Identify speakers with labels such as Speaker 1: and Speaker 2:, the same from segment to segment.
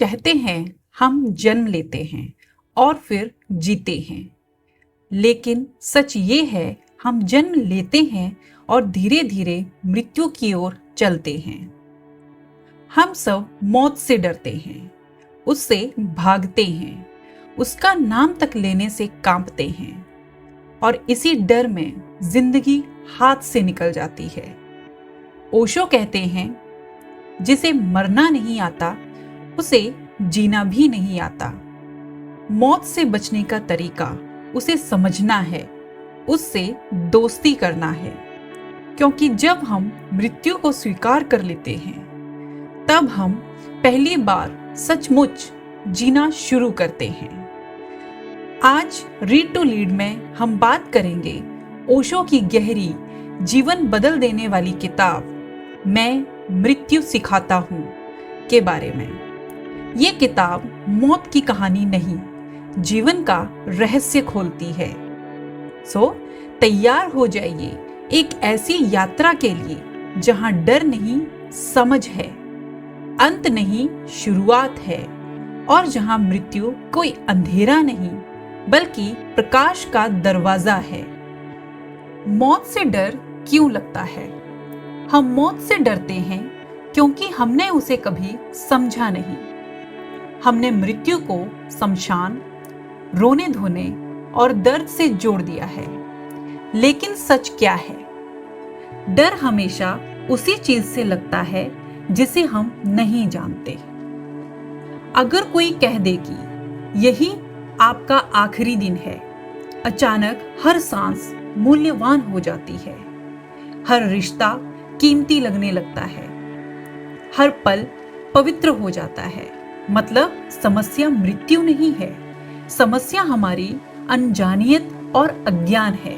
Speaker 1: कहते हैं हम जन्म लेते हैं और फिर जीते हैं, लेकिन सच ये है हम जन्म लेते हैं और धीरे धीरे मृत्यु की ओर चलते हैं। हम सब मौत से डरते हैं, उससे भागते हैं, उसका नाम तक लेने से कांपते हैं और इसी डर में जिंदगी हाथ से निकल जाती है। ओशो कहते हैं, जिसे मरना नहीं आता उसे जीना भी नहीं आता। मौत से बचने का तरीका उसे समझना है, उससे दोस्ती करना है, क्योंकि जब हम मृत्यु को स्वीकार कर लेते हैं तब हम पहली बार सचमुच जीना शुरू करते हैं। आज रीड टू लीड में हम बात करेंगे ओशो की गहरी जीवन बदल देने वाली किताब मैं मृत्यु सिखाता हूँ के बारे में। ये किताब मौत की कहानी नहीं, जीवन का रहस्य खोलती है। तैयार हो जाइए एक ऐसी यात्रा के लिए जहां डर नहीं समझ है, अंत नहीं शुरुआत है, और जहां मृत्यु कोई अंधेरा नहीं बल्कि प्रकाश का दरवाजा है। मौत से डर क्यों लगता है? हम मौत से डरते हैं क्योंकि हमने उसे कभी समझा नहीं। हमने मृत्यु को शमशान, रोने धोने और दर्द से जोड़ दिया है। लेकिन सच क्या है? डर हमेशा उसी चीज से लगता है जिसे हम नहीं जानते। अगर कोई कह दे कि यही आपका आखिरी दिन है, अचानक हर सांस मूल्यवान हो जाती है, हर रिश्ता कीमती लगने लगता है, हर पल पवित्र हो जाता है। मतलब समस्या मृत्यु नहीं है, समस्या हमारी अनजानियत और अज्ञान है।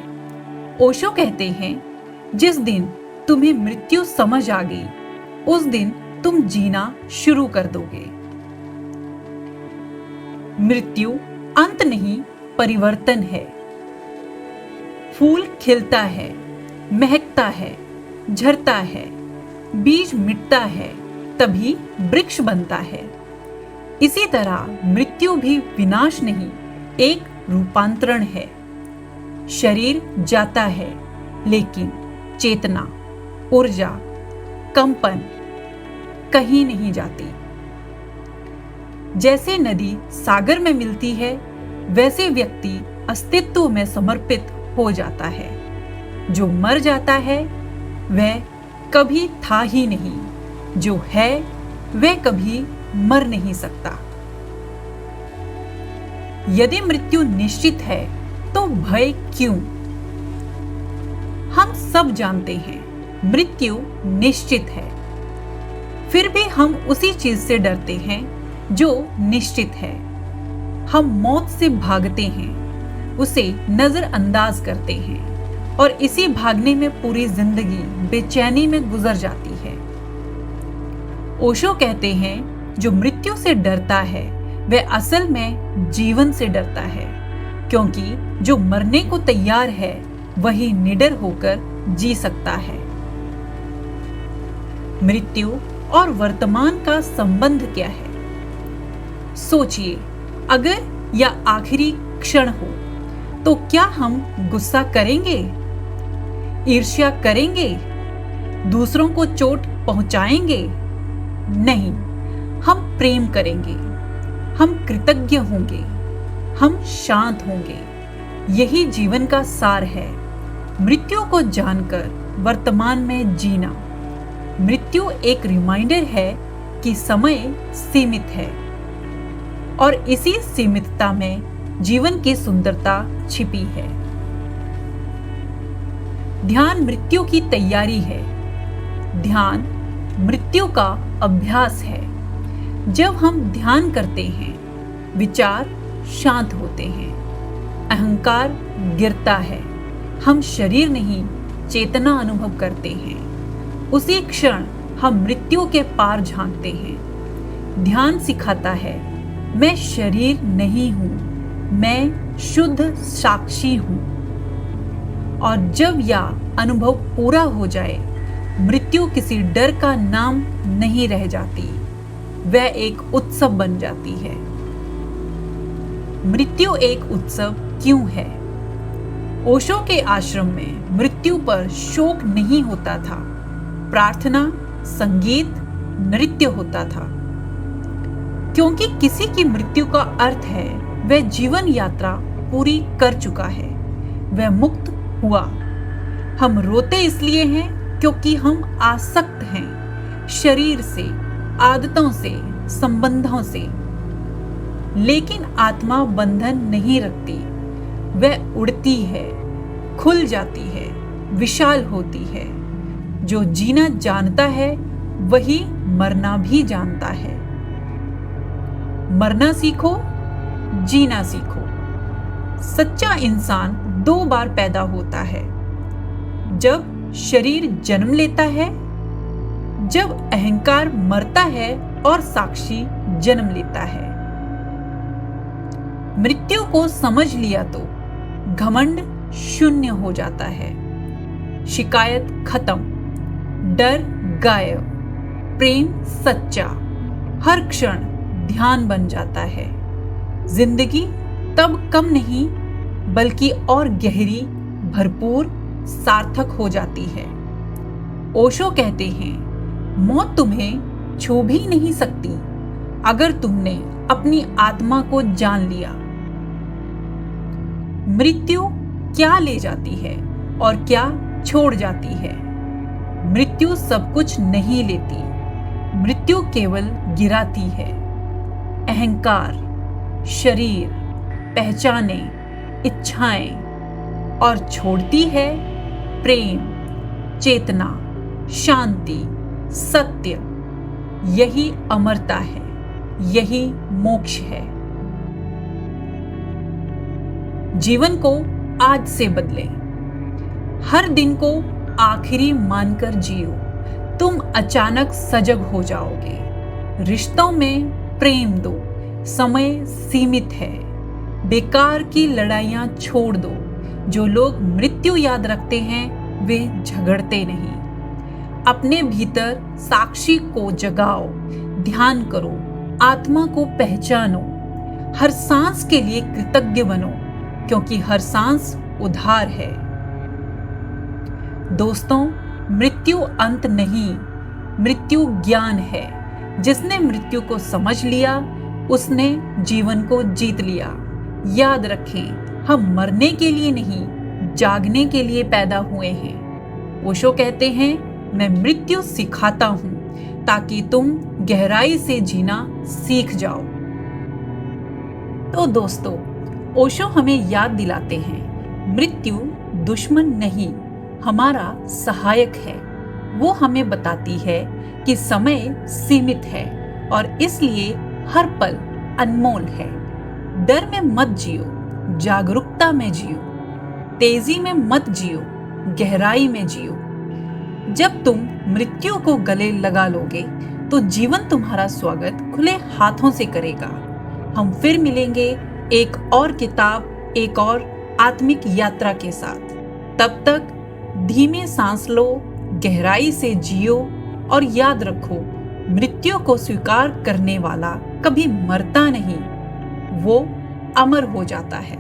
Speaker 1: ओशो कहते हैं, जिस दिन तुम्हें मृत्यु समझ आ गई उस दिन तुम जीना शुरू कर दोगे। मृत्यु अंत नहीं, परिवर्तन है। फूल खिलता है, महकता है, झरता है, बीज मिटता है, तभी वृक्ष बनता है। इसी तरह मृत्यु भी विनाश नहीं, एक रूपांतरण है। शरीर जाता है, लेकिन चेतना, ऊर्जा, कंपन कहीं नहीं जाती। जैसे नदी सागर में मिलती है, वैसे व्यक्ति अस्तित्व में समर्पित हो जाता है। जो मर जाता है वह कभी था ही नहीं, जो है वह कभी मर नहीं सकता। यदि मृत्यु निश्चित है तो भय क्यों? हम सब जानते हैं मृत्यु निश्चित है, फिर भी हम उसी चीज से डरते हैं जो निश्चित है। हम मौत से भागते हैं, उसे नजरअंदाज करते हैं और इसी भागने में पूरी जिंदगी बेचैनी में गुजर जाती है। ओशो कहते हैं, जो मृत्यु से डरता है वह असल में जीवन से डरता है, क्योंकि जो मरने को तैयार है वही निडर होकर जी सकता है। मृत्यु और वर्तमान का संबंध क्या है? सोचिए, अगर यह आखिरी क्षण हो तो क्या हम गुस्सा करेंगे, ईर्ष्या करेंगे, दूसरों को चोट पहुंचाएंगे? नहीं, हम प्रेम करेंगे, हम कृतज्ञ होंगे, हम शांत होंगे। यही जीवन का सार है। मृत्यु को जानकर वर्तमान में जीना। मृत्यु एक रिमाइंडर है कि समय सीमित है और इसी सीमितता में जीवन की सुंदरता छिपी है। ध्यान मृत्यु की तैयारी है। ध्यान मृत्यु का अभ्यास है। जब हम ध्यान करते हैं, विचार शांत होते हैं, अहंकार गिरता है, हम शरीर नहीं चेतना अनुभव करते हैं। उसी क्षण हम मृत्यु के पार झांकते हैं। ध्यान सिखाता है, मैं शरीर नहीं हूं, मैं शुद्ध साक्षी हूं। और जब यह अनुभव पूरा हो जाए, मृत्यु किसी डर का नाम नहीं रह जाती, वह एक उत्सव बन जाती है। मृत्यु एक उत्सव क्यों है? ओशो के आश्रम में मृत्यु पर शोक नहीं होता था। प्रार्थना, संगीत, नृत्य होता था। क्योंकि किसी की मृत्यु का अर्थ है वह जीवन यात्रा पूरी कर चुका है, वह मुक्त हुआ। हम रोते इसलिए हैं क्योंकि हम आसक्त हैं शरीर से, आदतों से, संबंधों से। लेकिन आत्मा बंधन नहीं रखती, वह उड़ती है, खुल जाती है, विशाल होती है। जो जीना जानता है वही मरना भी जानता है। मरना सीखो, जीना सीखो। सच्चा इंसान 2 बार पैदा होता है, जब शरीर जन्म लेता है, जब अहंकार मरता है और साक्षी जन्म लेता है। मृत्यु को समझ लिया तो घमंड शून्य हो जाता है, शिकायत खत्म, डर गायब, प्रेम सच्चा, हर क्षण ध्यान बन जाता है। जिंदगी तब कम नहीं बल्कि और गहरी, भरपूर, सार्थक हो जाती है। ओशो कहते हैं, मौत तुम्हें छू भी नहीं सकती अगर तुमने अपनी आत्मा को जान लिया। मृत्यु क्या ले जाती है और क्या छोड़ जाती है? मृत्यु सब कुछ नहीं लेती, मृत्यु केवल गिराती है। अहंकार, शरीर, पहचाने, इच्छाएं, और छोड़ती है प्रेम, चेतना, शांति, सत्य। यही अमरता है, यही मोक्ष है। जीवन को आज से बदलें। हर दिन को आखिरी मानकर जियो। तुम अचानक सजग हो जाओगे। रिश्तों में प्रेम दो, समय सीमित है। बेकार की लड़ाइयां छोड़ दो। जो लोग मृत्यु याद रखते हैं वे झगड़ते नहीं। अपने भीतर साक्षी को जगाओ, ध्यान करो, आत्मा को पहचानो। हर सांस के लिए कृतज्ञ बनो, क्योंकि हर सांस उधार है। दोस्तों, मृत्यु अंत नहीं, मृत्यु ज्ञान है। जिसने मृत्यु को समझ लिया उसने जीवन को जीत लिया। याद रखें, हम मरने के लिए नहीं, जागने के लिए पैदा हुए हैं। ओशो कहते हैं, मैं मृत्यु सिखाता हूं ताकि तुम गहराई से जीना सीख जाओ। तो दोस्तों, ओशो हमें याद दिलाते हैं, मृत्यु दुश्मन नहीं, हमारा सहायक है। वो हमें बताती है कि समय सीमित है और इसलिए हर पल अनमोल है। डर में मत जियो, जागरूकता में जियो। तेजी में मत जियो, गहराई में जियो। जब तुम मृत्यु को गले लगा लोगे तो जीवन तुम्हारा स्वागत खुले हाथों से करेगा। हम फिर मिलेंगे एक और किताब, एक और आत्मिक यात्रा के साथ। तब तक धीमे सांस लो, गहराई से जियो और याद रखो, मृत्यु को स्वीकार करने वाला कभी मरता नहीं, वो अमर हो जाता है।